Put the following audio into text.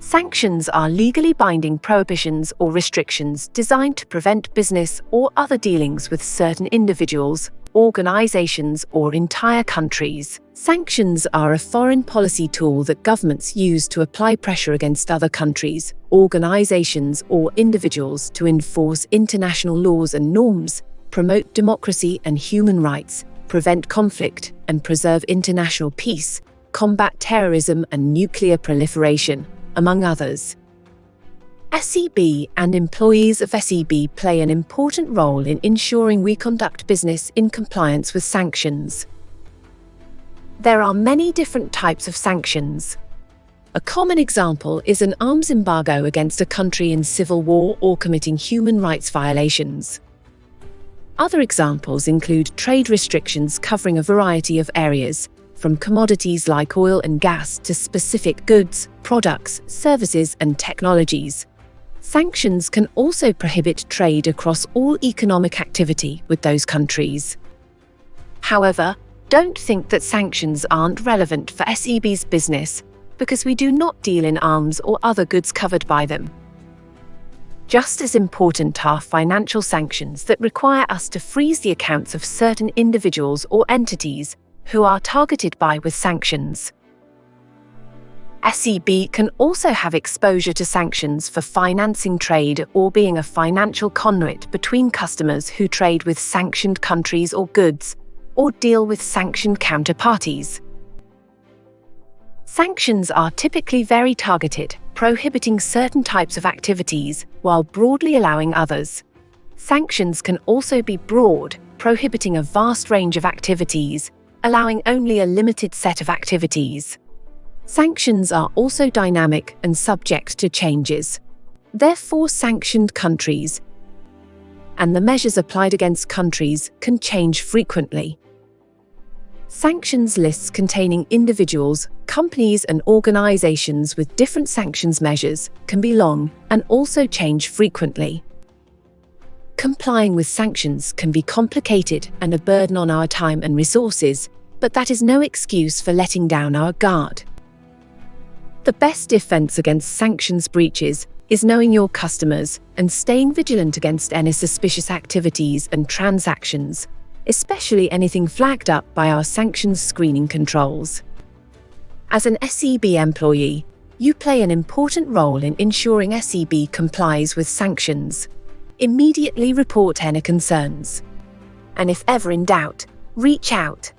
Sanctions are legally binding prohibitions or restrictions designed to prevent business or other dealings with certain individuals, organizations, or entire countries. Sanctions are a foreign policy tool that governments use to apply pressure against other countries, organizations, or individuals to enforce international laws and norms, promote democracy and human rights, prevent conflict, and preserve international peace, combat terrorism and nuclear proliferation, among others. SEB and employees of SEB play an important role in ensuring we conduct business in compliance with sanctions. There are many different types of sanctions. A common example is an arms embargo against a country in civil war or committing human rights violations. Other examples include trade restrictions covering a variety of areas, from commodities like oil and gas to specific goods, products, services, and technologies. Sanctions can also prohibit trade across all economic activity with those countries. However, don't think that sanctions aren't relevant for SEB's business, because we do not deal in arms or other goods covered by them. Just as important are financial sanctions that require us to freeze the accounts of certain individuals or entities who are targeted by with sanctions. SEB can also have exposure to sanctions for financing trade or being a financial conduit between customers who trade with sanctioned countries or goods, or deal with sanctioned counterparties. Sanctions are typically very targeted, prohibiting certain types of activities while broadly allowing others. Sanctions can also be broad, prohibiting a vast range of activities, allowing only a limited set of activities. Sanctions are also dynamic and subject to changes. Therefore, sanctioned countries and the measures applied against countries can change frequently. Sanctions lists containing individuals, companies, and organizations with different sanctions measures can be long and also change frequently. Complying with sanctions can be complicated and a burden on our time and resources, but that is no excuse for letting down our guard. The best defense against sanctions breaches is knowing your customers and staying vigilant against any suspicious activities and transactions, especially anything flagged up by our sanctions screening controls. As an SEB employee, you play an important role in ensuring SEB complies with sanctions. Immediately report any concerns. And if ever in doubt, reach out.